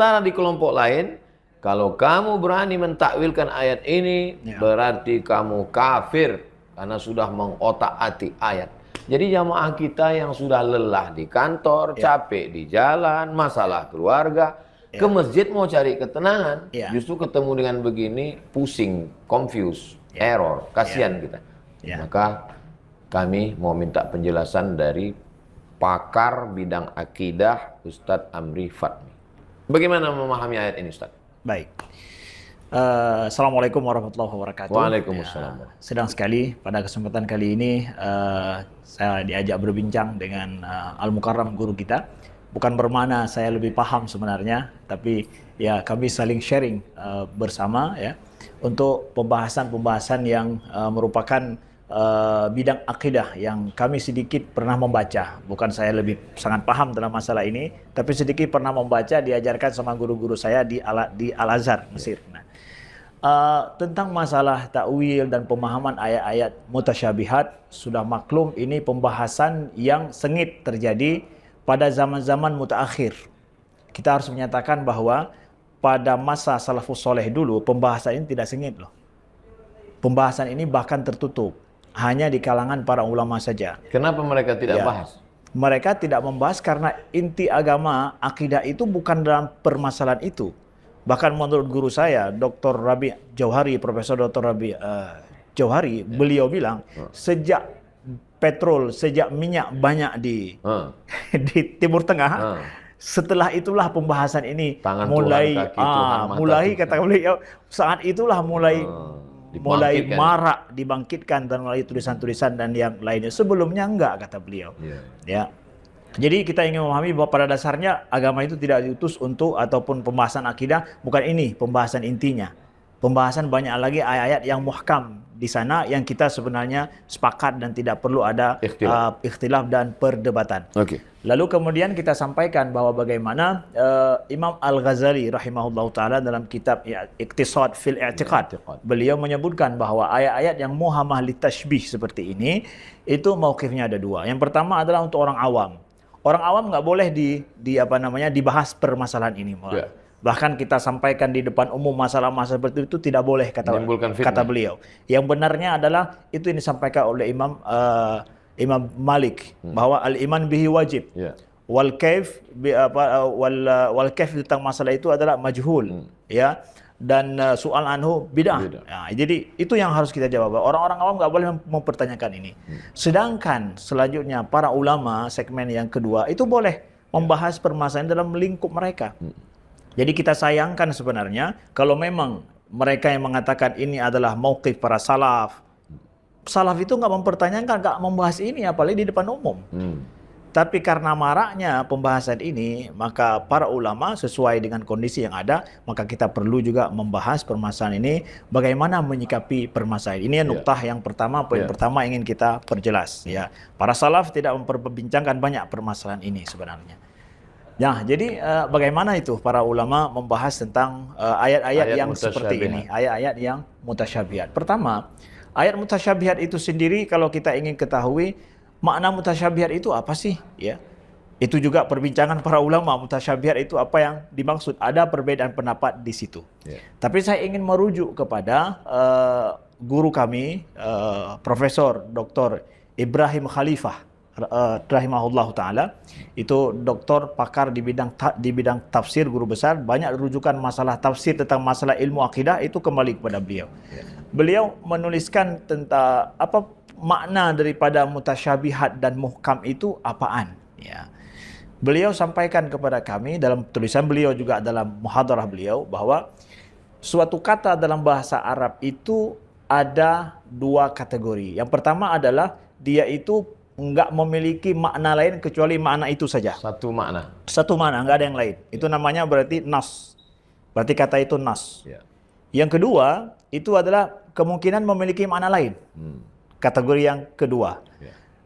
Sementara di kelompok lain, kalau kamu berani mentakwilkan ayat ini, berarti kamu kafir karena sudah mengotak-atik ayat. Jadi jamaah kita yang sudah lelah di kantor, capek di jalan, masalah keluarga, ke masjid mau cari ketenangan, justru ketemu dengan begini, pusing, confused, error, kasihan kita. Maka kami mau minta penjelasan dari pakar bidang akidah Ustadz Amri Fatmi. Bagaimana memahami ayat ini, Ustadz? Baik. Assalamualaikum warahmatullahi wabarakatuh. Waalaikumsalam. Sedang sekali pada kesempatan kali ini saya diajak berbincang dengan Al-Mukarram guru kita. Bukan bermakna saya lebih paham sebenarnya, tapi ya kami saling sharing bersama ya untuk pembahasan-pembahasan yang merupakan bidang akidah yang kami sedikit pernah membaca. Bukan saya lebih sangat paham dalam masalah ini, tapi sedikit pernah membaca, diajarkan sama guru-guru saya di Al-Azhar, Mesir. Nah, tentang masalah takwil dan pemahaman ayat-ayat mutasyabihat, sudah maklum ini pembahasan yang sengit terjadi pada zaman-zaman mutaakhir. Kita harus menyatakan bahwa pada masa salafus soleh dulu pembahasan ini tidak sengit loh. Pembahasan ini bahkan tertutup, hanya di kalangan para ulama saja. Kenapa mereka tidak bahas? Mereka tidak membahas karena inti agama, akidah itu bukan dalam permasalahan itu. Bahkan menurut guru saya, Dr. Rabi Jauhari, Profesor Dr. Rabi Jauhari, beliau bilang, sejak petrol, sejak minyak banyak di Timur Tengah, setelah itulah pembahasan ini mulai kata beliau, saat itulah mulai marak, dibangkitkan dan melalui tulisan-tulisan dan yang lainnya. Sebelumnya enggak, kata beliau. Ya. Jadi kita ingin memahami bahwa pada dasarnya agama itu tidak diutus untuk ataupun pembahasan akidah, bukan ini pembahasan intinya. Pembahasan banyak lagi ayat-ayat yang muhkam di sana yang kita sebenarnya sepakat dan tidak perlu ada ikhtilaf dan perdebatan. Lalu kemudian kita sampaikan bahwa bagaimana Imam Al-Ghazali rahimahullah ta'ala dalam kitab Iqtisad fil I'tiqad, beliau menyebutkan bahwa ayat-ayat yang muhamah li tashbih seperti ini, itu mauqifnya ada dua. Yang pertama adalah untuk orang awam. Orang awam nggak boleh dibahas permasalahan ini. Bahkan kita sampaikan di depan umum masalah-masalah seperti itu tidak boleh, kata beliau. Yang benarnya adalah itu yang disampaikan oleh Imam Malik bahwa al-iman bihi wajib. Wal kaif wal kaif tentang masalah itu adalah majhul, ya. Dan soal anhu bid'ah. Nah, jadi itu yang harus kita jawab. Orang-orang awam nggak boleh mempertanyakan ini. Sedangkan selanjutnya para ulama segmen yang kedua itu boleh membahas permasalahan dalam lingkup mereka. Jadi kita sayangkan sebenarnya kalau memang mereka yang mengatakan ini adalah mauqif para salaf. Salaf itu nggak mempertanyakan, nggak membahas ini apalagi di depan umum. Tapi karena maraknya pembahasan ini, maka para ulama sesuai dengan kondisi yang ada, maka kita perlu juga membahas permasalahan ini, bagaimana menyikapi permasalahan ini. Nuktah yang pertama, poin pertama ingin kita perjelas. Ya, para salaf tidak memperbincangkan banyak permasalahan ini sebenarnya. Ya, jadi bagaimana itu para ulama membahas tentang ayat-ayat yang seperti ini, ayat-ayat yang mutasyabihat. Pertama, ayat mutasyabihat itu sendiri kalau kita ingin ketahui makna mutasyabihat itu apa sih? Ya, itu juga perbincangan para ulama. Mutasyabihat itu apa yang dimaksud? Ada perbedaan pendapat di situ. Tapi saya ingin merujuk kepada guru kami, Profesor Dr. Ibrahim Khalifah, rahimahullah taala. Itu doktor pakar di bidang tafsir, guru besar. Banyak rujukan masalah tafsir tentang masalah ilmu akidah itu kembali kepada beliau. Beliau menuliskan tentang apa makna daripada mutasyabihat dan muhkam itu apaan, ya. Beliau sampaikan kepada kami dalam tulisan beliau juga dalam muhadarah beliau bahwa suatu kata dalam bahasa Arab itu ada dua kategori. Yang pertama adalah dia itu enggak memiliki makna lain kecuali makna itu saja. Satu makna, enggak ada yang lain. Itu namanya berarti nas. Berarti kata itu nas. Yang kedua, itu adalah kemungkinan memiliki makna lain. Kategori yang kedua.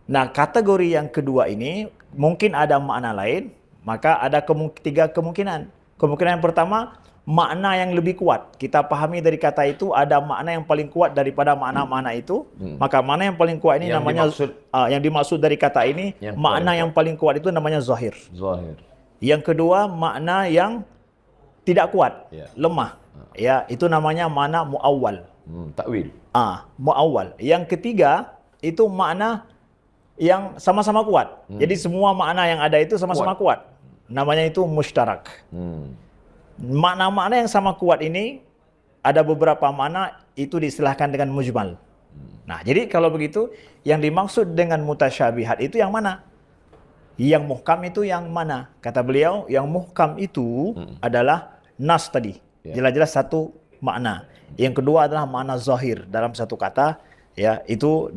Nah, kategori yang kedua ini mungkin ada makna lain, maka ada tiga kemungkinan. Kemungkinan yang pertama, makna yang lebih kuat. Kita pahami dari kata itu ada makna yang paling kuat daripada makna-makna itu. Maka makna yang paling kuat ini yang namanya yang dimaksud dari kata ini, makna yang paling kuat itu namanya zahir. Yang kedua, makna yang tidak kuat, Ya. lemah. Ya, itu namanya makna muawwal. Takwil. Muawwal. Yang ketiga itu makna yang sama-sama kuat. Jadi semua makna yang ada itu sama-sama kuat. Namanya itu mustarak. Makna-makna yang sama kuat ini ada beberapa makna itu diistilahkan dengan mujmal. Nah, jadi kalau begitu yang dimaksud dengan mutasyabihat itu yang mana? Yang muhkam itu yang mana? Kata beliau, yang muhkam itu adalah nas tadi. Jelas-jelas satu makna. Yang kedua adalah makna zahir dalam satu kata, ya, itu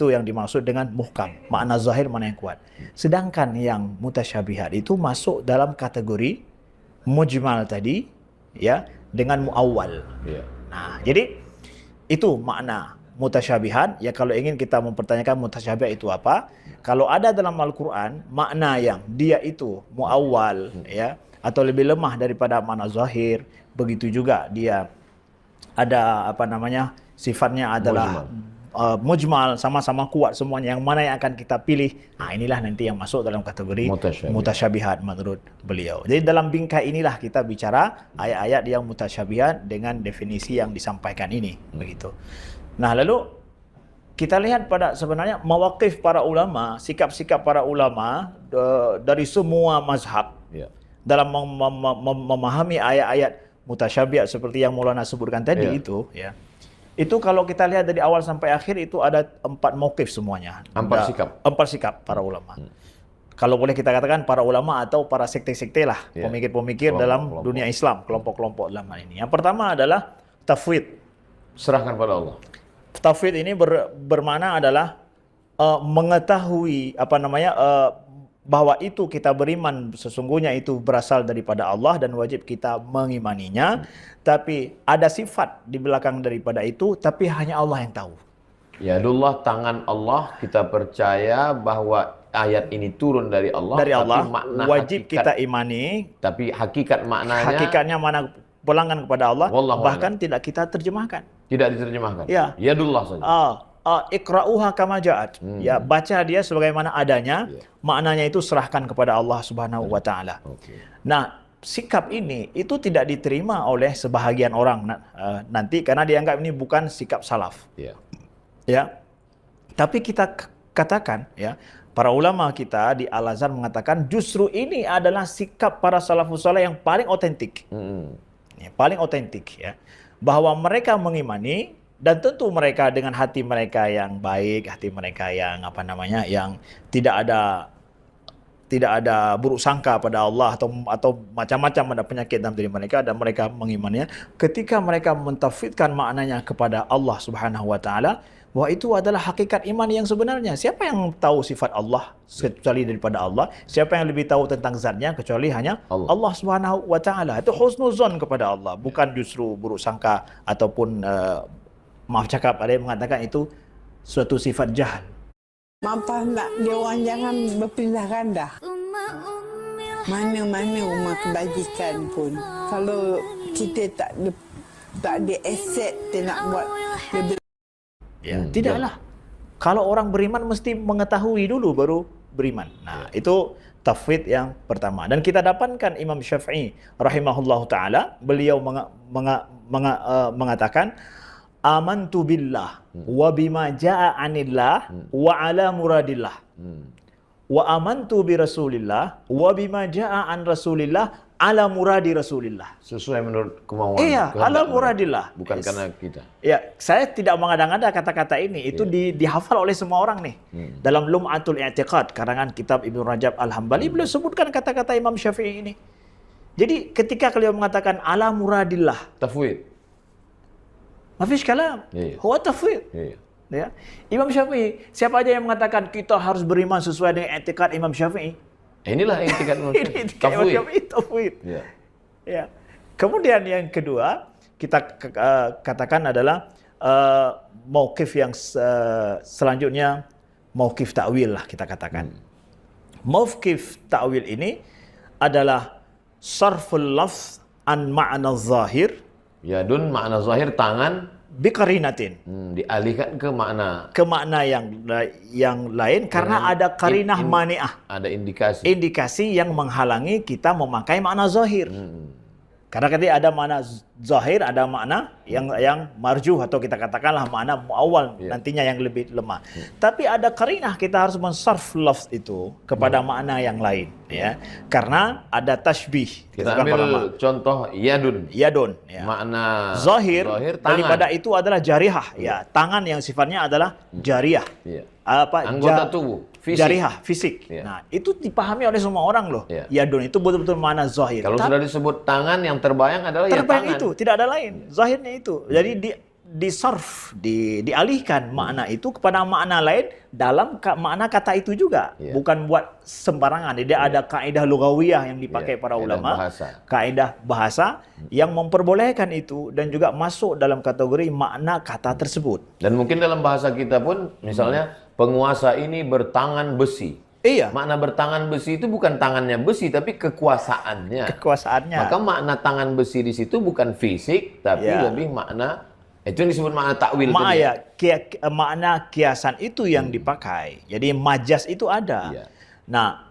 yang dimaksud dengan muhkam. Makna zahir, mana yang kuat. Sedangkan yang mutasyabihat itu masuk dalam kategori mujmal tadi, ya, dengan muawwal. Nah, jadi itu makna mutasyabihat. Ya, kalau ingin kita mempertanyakan mutasyabihat itu apa? Kalau ada dalam Al-Quran makna yang dia itu muawwal, ya, atau lebih lemah daripada makna zahir, begitu juga dia ada sifatnya adalah mujmal, sama-sama kuat semuanya. Yang mana yang akan kita pilih? Nah, inilah nanti yang masuk dalam kategori mutasyabihat menurut beliau. Jadi dalam bingkai inilah kita bicara ayat-ayat yang mutasyabihat dengan definisi yang disampaikan ini, begitu. Nah, lalu kita lihat pada sebenarnya mawaqif para ulama, sikap-sikap para ulama dari semua mazhab dalam memahami ayat-ayat mutasyabihat seperti yang Maulana sebutkan tadi itu, ya. Itu kalau kita lihat dari awal sampai akhir itu ada 4 mauqif semuanya. 4 sikap para ulama. Kalau boleh kita katakan para ulama atau para sekte-sekte lah, pemikir-pemikir dalam dunia Islam, kelompok-kelompok dalam hal ini. Yang pertama adalah tafwid. Serahkan pada Allah. Tafwid ini bermakna adalah mengetahui bahwa itu kita beriman sesungguhnya itu berasal daripada Allah dan wajib kita mengimaninya, tapi ada sifat di belakang daripada itu, tapi hanya Allah yang tahu. Yadullah, tangan Allah, kita percaya bahwa ayat ini turun dari Allah, tapi makna wajib kita imani, tapi hakikatnya mana pulangan kepada Allah, bahkan tidak kita terjemahkan. Tidak diterjemahkan. Ya. Yadullah saja. Iqra'uha kama ja'at. Ya, baca dia sebagaimana adanya. Maknanya itu serahkan kepada Allah Subhanahu wa taala. Nah, sikap ini itu tidak diterima oleh sebahagian orang nanti karena dianggap ini bukan sikap salaf. Ya. Tapi kita katakan, ya, para ulama kita di Al-Azhar mengatakan justru ini adalah sikap para salafus saleh yang paling otentik. Ya, paling otentik, ya. Bahwa mereka mengimani, dan tentu mereka dengan hati mereka yang baik, hati mereka yang yang tidak ada buruk sangka pada Allah atau macam-macam ada penyakit dalam diri mereka, dan mereka mengimaninya. Ketika mereka mentafwidkan maknanya kepada Allah Subhanahu wa taala, bahwa itu adalah hakikat iman yang sebenarnya. Siapa yang tahu sifat Allah kecuali daripada Allah? Siapa yang lebih tahu tentang zatnya kecuali hanya Allah Subhanahu wa taala? Itu husnuzon kepada Allah, bukan justru buruk sangka ataupun maaf cakap, ada yang mengatakan itu suatu sifat jahal. Mampu nak dia orang jangan berpindah ganda. Mana-mana rumah kebajikan pun, kalau kita tak ada aset dia nak buat lebih. Ya, tidaklah. Kalau orang beriman mesti mengetahui dulu baru beriman. Nah, itu tafwid yang pertama. Dan kita dapatkan Imam Syafi'i rahimahullahu taala, beliau mengatakan amantu billah wa bima jaa anillah wa ala muradillah. Wa amantu bi Rasulillah wa bima jaa an Rasulillah ala muradi Rasulillah. Sesuai menurut kemauan. Iya, ala muradillah. Bukan karena kita. Ya, saya tidak mengada-ngada kata-kata ini. Itu dihafal oleh semua orang nih. Dalam Lum'atul I'tiqad, karangan kitab Ibnu Rajab Al-Hambali, beliau sebutkan kata-kata Imam Syafi'i ini. Jadi ketika beliau mengatakan ala muradillah, Tafwid. mafish kalam. Huwa tafwid. Ya. Imam Syafi'i, siapa aja yang mengatakan kita harus beriman sesuai dengan i'tiqad Imam Syafi'i? Inilah etikat manusia. Tafwid. Ya. Kemudian yang kedua kita katakan adalah mauqif yang selanjutnya, mauqif ta'wil lah kita katakan. Mauqif ta'wil ini adalah sarful lafz an ma'na zahir. Yadun makna zahir tangan, biqarinatin. Dialihkan ke makna yang lain karena ada qarinah mani'ah. Ada indikasi yang menghalangi kita memakai makna zahir. Karena ketika ada makna zahir, ada makna yang marjuh atau kita katakanlah makna muawwal nantinya yang lebih lemah. Tapi ada qarinah, kita harus mensarf lafz itu kepada makna yang lain ya. Karena ada tasybih. Kita ambil contoh yadun. Yadun ya. Makna zahir tangan. daripada itu adalah jarihah ya. Tangan yang sifatnya adalah jariyah. Anggota tubuh, fisik. Jarihah, fisik. Nah, itu dipahami oleh semua orang loh. Yadun itu betul-betul makna zahir. Kalau sudah disebut tangan, yang terbayang adalah terbayang tangan. itu, tidak ada lain. Zahirnya itu. Jadi dialihkan makna itu kepada makna lain dalam makna kata itu juga. Bukan buat sembarangan. Jadi ada kaidah lugawiyah yang dipakai para ulama. Kaidah bahasa yang memperbolehkan itu dan juga masuk dalam kategori makna kata tersebut. Dan mungkin dalam bahasa kita pun misalnya penguasa ini bertangan besi. Iya. Makna bertangan besi itu bukan tangannya besi, tapi kekuasaannya. Kekuasaannya. Maka makna tangan besi di situ bukan fisik, tapi lebih makna, itu yang disebut makna takwil. Makna kiasan itu yang dipakai. Jadi majas itu ada. Nah,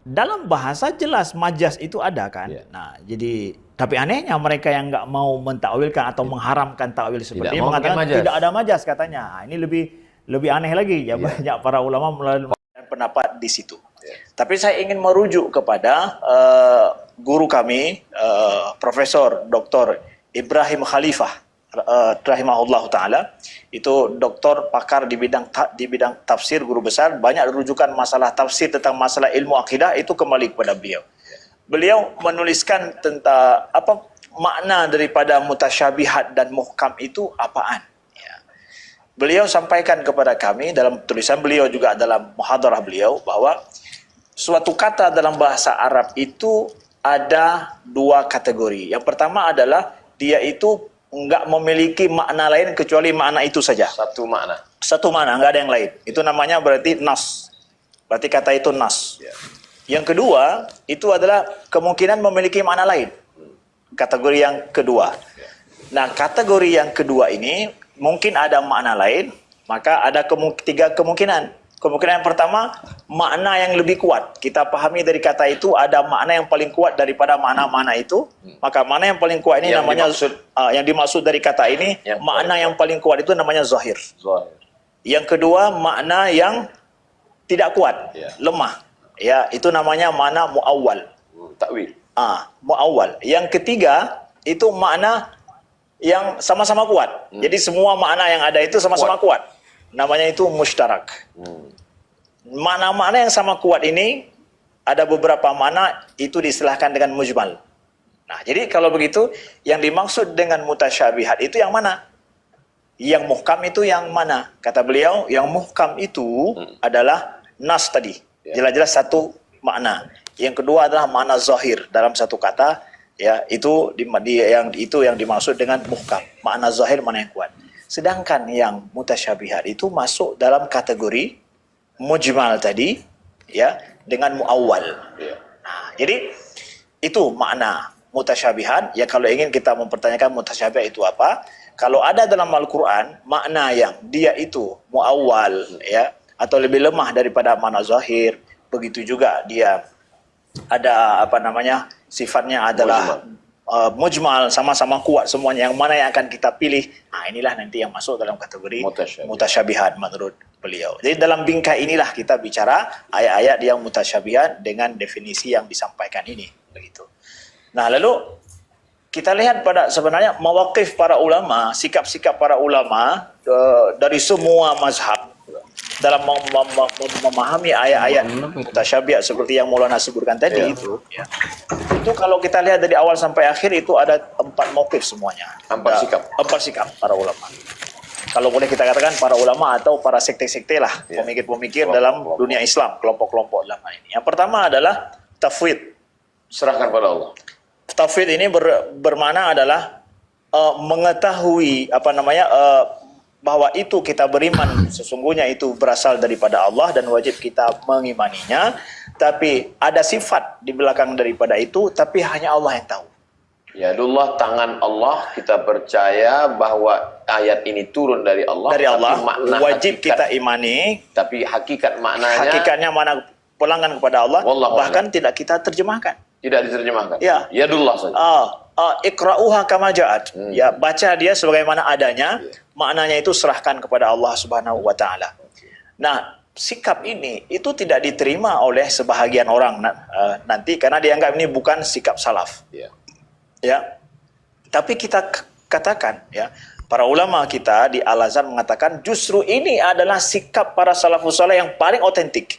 dalam bahasa jelas majas itu ada kan. Nah, jadi tapi anehnya mereka yang nggak mau mentakwilkan atau mengharamkan takwil seperti ini mengatakan tidak ada majas katanya. Ini lebih aneh lagi ya. Banyak para ulama melalui pendapat di situ. Tapi saya ingin merujuk kepada guru kami, Profesor Dr. Ibrahim Khalifah, rahimahullah taala. Itu doktor pakar di bidang tafsir, guru besar. Banyak rujukan masalah tafsir tentang masalah ilmu akidah itu kembali kepada beliau. Beliau menuliskan tentang apa makna daripada mutasyabihat dan muhkam itu apaan. Beliau sampaikan kepada kami dalam tulisan beliau juga dalam muhadarah beliau bahwa suatu kata dalam bahasa Arab itu ada dua kategori. Yang pertama adalah dia itu enggak memiliki makna lain kecuali makna itu saja. Satu makna. Satu makna, enggak ada yang lain. Itu namanya berarti nas. Berarti kata itu nas. Yang kedua, itu adalah kemungkinan memiliki makna lain. Kategori yang kedua. Nah, kategori yang kedua ini mungkin ada makna lain, maka ada tiga kemungkinan. Kemungkinan yang pertama, makna yang lebih kuat. Kita pahami dari kata itu ada makna yang paling kuat daripada makna-makna itu. Maka makna yang paling kuat ini namanya yang dimaksud dari kata ini, makna yang paling kuat itu namanya zahir. Yang kedua, makna yang tidak kuat, lemah. Ya, itu namanya makna muawwal. Takwil. Muawwal. Yang ketiga, itu makna yang sama-sama kuat. Jadi semua makna yang ada itu sama-sama kuat. Namanya itu mushtarak. Makna-makna yang sama kuat ini ada beberapa makna itu diistilahkan dengan mujmal. Nah, jadi kalau begitu yang dimaksud dengan mutasyabihat itu yang mana? Yang muhkam itu yang mana? Kata beliau, yang muhkam itu adalah nas tadi. Jelas-jelas satu makna. Yang kedua adalah makna zahir dalam satu kata. Ya, itu yang dimaksud dengan muhkam, makna zahir, makna yang kuat. Sedangkan yang mutasyabihat itu masuk dalam kategori mujmal tadi, ya, dengan muawwal. Nah, jadi itu makna mutasyabihat. Ya, kalau ingin kita mempertanyakan mutasyabihat itu apa? Kalau ada dalam Al-Qur'an makna yang dia itu muawwal, ya, atau lebih lemah daripada makna zahir, begitu juga dia ada sifatnya adalah mujmal, sama-sama kuat semuanya. Yang mana yang akan kita pilih? Nah, inilah nanti yang masuk dalam kategori mutasyabihat menurut beliau. Jadi dalam bingkai inilah kita bicara ayat-ayat yang mutasyabihat dengan definisi yang disampaikan ini, begitu. Nah, lalu kita lihat pada sebenarnya mawaqif para ulama, sikap-sikap para ulama dari semua mazhab dalam memahami ayat-ayat mutasyabihat seperti yang Maulana sebutkan tadi itu, ya. Itu kalau kita lihat dari awal sampai akhir itu ada 4 mauqif semuanya. 4 sikap para ulama. Kalau boleh kita katakan para ulama atau para sekte-sekte lah, pemikir-pemikir dalam dunia Islam, kelompok-kelompok ulama ini. Yang pertama adalah tafwid. Serahkan pada Allah. Tafwid ini bermakna adalah mengetahui bahwa itu kita beriman sesungguhnya itu berasal daripada Allah dan wajib kita mengimaninya, tapi ada sifat di belakang daripada itu, tapi hanya Allah yang tahu. Yadullah, tangan Allah, kita percaya bahwa ayat ini turun dari Allah. Dari Allah, makna wajib kita imani. Tapi hakikatnya mana pulangan kepada Allah, Wallahu bahkan tidak kita terjemahkan. Tidak diterjemahkan. Ya. Yadullah saja. Iqra'uha kama ja'at. Ya, baca dia sebagaimana adanya. Maknanya itu serahkan kepada Allah Subhanahu wa taala. Nah, sikap ini itu tidak diterima oleh sebahagian orang nanti karena dianggap ini bukan sikap salaf. Ya. Ya. Tapi kita katakan ya, para ulama kita di Al-Azhar mengatakan justru ini adalah sikap para salafus saleh yang paling otentik.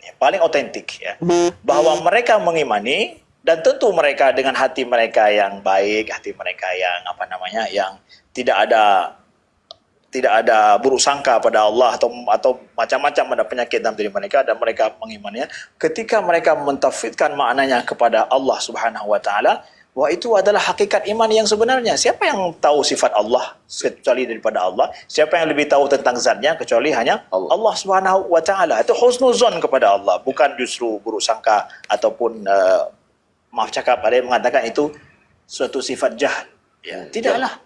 Ya, paling otentik ya. Bahwa mereka mengimani dan tentu mereka dengan hati mereka yang baik, hati mereka yang yang tidak ada buruk sangka pada Allah atau macam-macam ada penyakit dalam diri mereka dan mereka mengimaninya. Ketika mereka mentafwidkan maknanya kepada Allah Subhanahu wa taala, wah itu adalah hakikat iman yang sebenarnya. Siapa yang tahu sifat Allah kecuali daripada Allah? Siapa yang lebih tahu tentang zatnya kecuali hanya Allah Subhanahu wa taala? Itu husnuzon kepada Allah, bukan justru buruk sangka ataupun maaf cakap ada yang mengatakan itu suatu sifat jahat. Ya, tidaklah.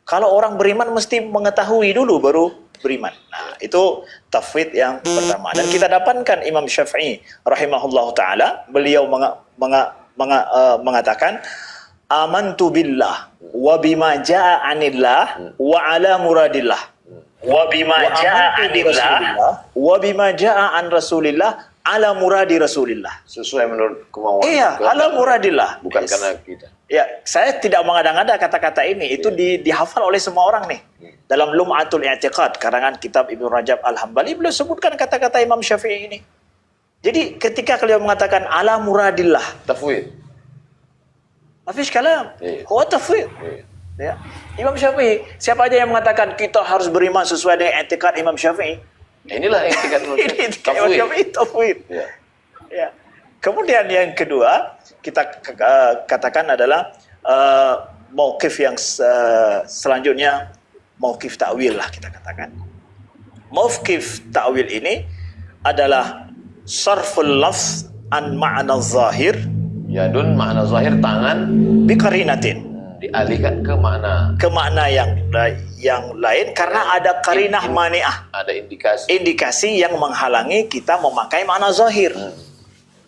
Kalau orang beriman mesti mengetahui dulu baru beriman. Nah, itu tafwid yang pertama. Dan kita dapatkan Imam Syafi'i rahimahullahu taala, beliau mengatakan amantu billah wa bima jaa anillah wa ala muradillah. Wa bima jaa anillah wa bima jaa an Rasulillah ala muradi Rasulillah. Sesuai menurut kemauan. Iya, ala muradillah. Bukan karena kita. Ya, saya tidak mengada-ngada kata-kata ini. Itu dihafal oleh semua orang nih. Dalam Lum'atul I'tiqad, karangan kitab Ibnu Rajab Al-Hambali, beliau sebutkan kata-kata Imam Syafi'i ini. Jadi ketika beliau mengatakan ala muradillah, Tafwid. mafish kalam. Huwa tafwid. Ya. Imam Syafi'i, siapa aja yang mengatakan kita harus beriman sesuai dengan i'tiqad Imam Syafi'i? Inilah etikat Ini i'tiqad Imam Syafi'i, tafwid. Ya. Kemudian yang kedua kita katakan adalah mauqif yang selanjutnya, mauqif ta'wil lah kita katakan. Mauqif ta'wil ini adalah sarful lafz an ma'na zahir, Yadun makna zahir tangan, biqarinatin, dialihkan ke makna yang lain karena ada qarinah mani'ah, ada indikasi yang menghalangi kita memakai makna zahir.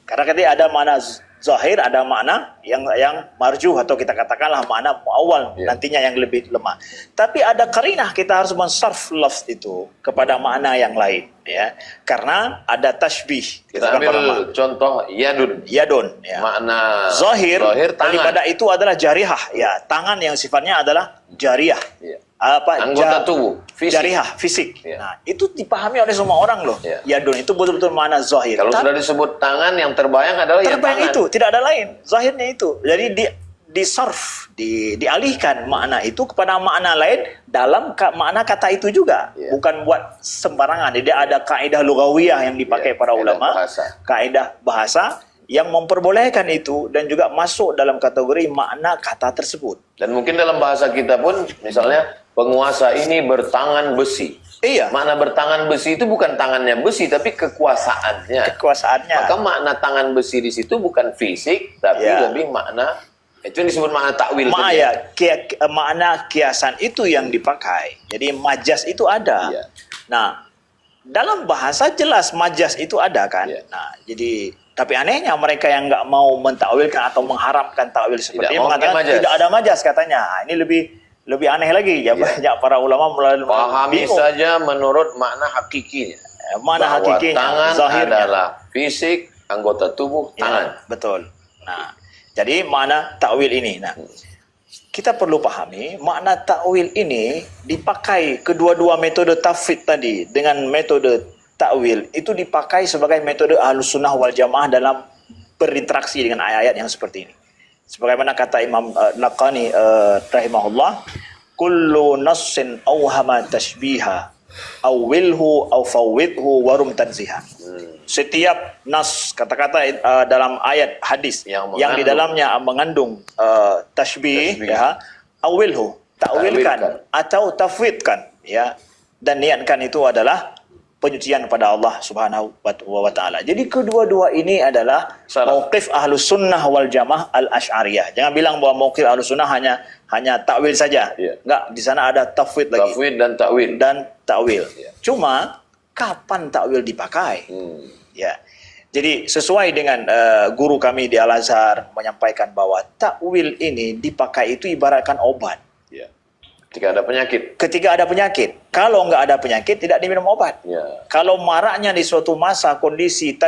Karena ketika ada makna zahir, ada makna yang marjuh atau kita katakanlah makna muawwal nantinya yang lebih lemah. Tapi ada qarinah, kita harus mensarf lafz itu kepada makna yang lain ya. Karena ada tashbih. Kita ambil contoh yadun. Ya. Makna zahir tangan. daripada itu adalah jarihah ya, tangan yang sifatnya adalah jariyah. Ya. Anggota tubuh, fisik. Jarihah, fisik. Ya. Nah, itu dipahami oleh semua orang loh. Ya. Yadun itu betul-betul makna zahir. Kalau sudah disebut tangan, yang terbayang adalah terbayang tangan. itu, tidak ada lain. Zahirnya itu. Jadi dialihkan makna itu kepada makna lain dalam makna kata itu juga. Bukan buat sembarangan. Jadi ada kaidah lugawiyah yang dipakai para ulama. Kaidah bahasa yang memperbolehkan itu dan juga masuk dalam kategori makna kata tersebut. Dan mungkin dalam bahasa kita pun, misalnya penguasa ini bertangan besi. Iya. Makna bertangan besi itu bukan tangannya besi, tapi kekuasaannya. Maka makna tangan besi di situ bukan fisik, tapi lebih makna, itu yang disebut makna takwil. Makna kiasan itu yang dipakai. Jadi majas itu ada. Ya. Nah, dalam bahasa jelas majas itu ada kan. Ya. Nah, jadi tapi anehnya mereka yang nggak mau mentakwilkan atau mengharapkan takwil seperti ini mengatakan tidak ada majas katanya. Nah, ini lebih aneh lagi ya. Banyak para ulama pahami saja menurut makna hakikinya. Makna hakikinya, tangan zahirnya adalah fisik, anggota tubuh, tangan. Betul. Nah, jadi makna takwil ini. Nah, kita perlu pahami makna takwil ini dipakai kedua-dua metode tafwid tadi dengan metode takwil itu dipakai sebagai metode Ahlus Sunnah wal Jamaah dalam berinteraksi dengan ayat-ayat yang seperti ini. Sebagaimana kata Imam Laqani rahimahullah, kullu nassin awhama tashbiha awilhu aw fawwidhu warum tanziha. Setiap nas, kata-kata dalam ayat hadis yang di dalamnya mengandung tashbih ya, awilhu, takwilkan atau tafwidkan ya, dan niatkan itu adalah penyucian kepada Allah Subhanahu wa taala. Jadi kedua-dua ini adalah mauqif Ahlus Sunnah wal Jamaah al-Asy'ariyah. Jangan bilang bahwa mauqif Ahlus Sunnah hanya takwil saja. Enggak, di sana ada tafwid lagi. Tafwid dan takwil. Cuma kapan takwil dipakai? Ya. Jadi sesuai dengan guru kami di Al-Azhar menyampaikan bahwa takwil ini dipakai itu ibaratkan obat. Ya. Ketika ada penyakit. Ketika ada penyakit, kalau nggak ada penyakit tidak diminum obat. Ya. Kalau maraknya di suatu masa kondisi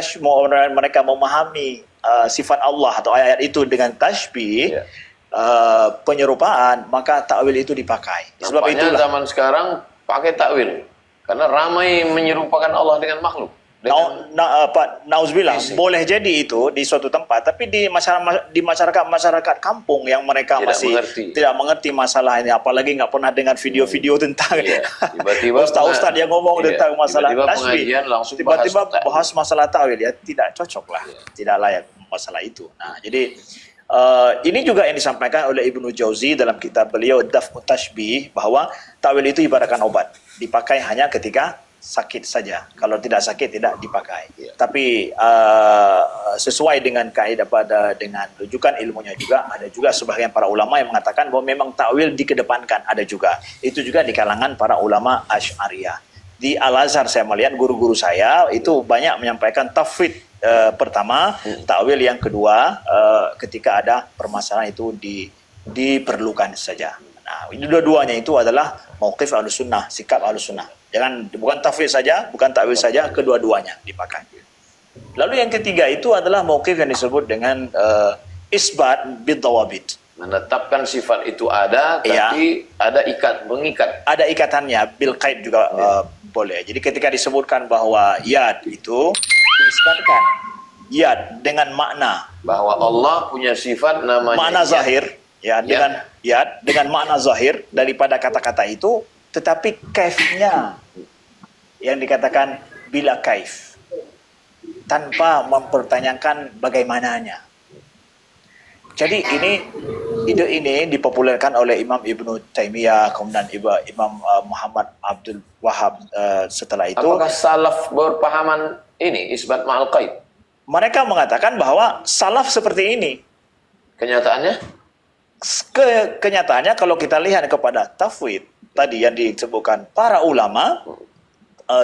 mereka memahami sifat Allah atau ayat itu dengan tashbih, Ya. penyerupaan, maka takwil itu dipakai. Sebab Nampaknya itulah zaman sekarang pakai takwil. Karena ramai menyerupakan Allah dengan makhluk. Nauzubillah, fisik. boleh jadi itu di suatu tempat, tapi di masyarakat kampung yang mereka Tidak masih mengerti. tidak mengerti masalah ini, apalagi nggak pernah dengar video-video tentang Iya. Tiba-tiba ustaz-ustaz yang ngomong iya, tentang masalah tiba-tiba tasbih, pengajian langsung tiba-tiba bahas bahas masalah ta'wil, ya tidak cocok lah, tidak layak masalah itu. Nah, jadi ini juga yang disampaikan oleh Ibnu Jauzi dalam kitab beliau Daf'ut Tashbih, bahwa ta'wil itu ibaratkan obat, dipakai hanya ketika sakit saja. Kalau tidak sakit tidak dipakai. Tapi sesuai dengan kaidah dengan rujukan ilmunya juga, ada juga sebagian para ulama yang mengatakan bahwa memang takwil dikedepankan, ada juga. Itu juga di kalangan para ulama Asy'ariyah. Di Al-Azhar saya melihat guru-guru saya itu banyak menyampaikan tafwid pertama, takwil yang kedua ketika ada permasalahan itu diperlukan saja. Nah, ini dua-duanya itu adalah mauqif Ahlussunnah, sikap Ahlussunnah. Bukan tafwid saja, bukan takwil saja, kedua-duanya dipakai. Lalu yang ketiga itu adalah mauqif yang disebut dengan isbat bidawabit. menetapkan sifat itu ada, tapi ada mengikat. Ada ikatannya, bil qaid juga boleh. Jadi ketika disebutkan bahwa yad itu diisbatkan yad dengan makna Bahwa Allah punya sifat namanya makna yad. zahir, dengan yad dengan makna zahir daripada kata-kata itu, tetapi kaifnya yang dikatakan bila kaif, tanpa mempertanyakan bagaimananya. Jadi ide ini dipopulerkan oleh Imam Ibnu Taimiyah, kemudian Imam Muhammad Abdul Wahab setelah itu. Apakah salaf berpahaman ini isbat ma'al qaid? Mereka mengatakan bahwa salaf seperti ini. Kenyataannya? Kenyataannya kalau kita lihat kepada tafwid tadi yang disebutkan para ulama,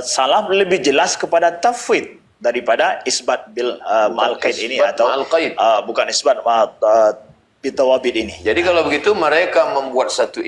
salaf lebih jelas kepada tafwid daripada isbat bil ma'al qaid ini, atau qaid. bukan isbat bitawabid ini. Jadi kalau begitu mereka membuat satu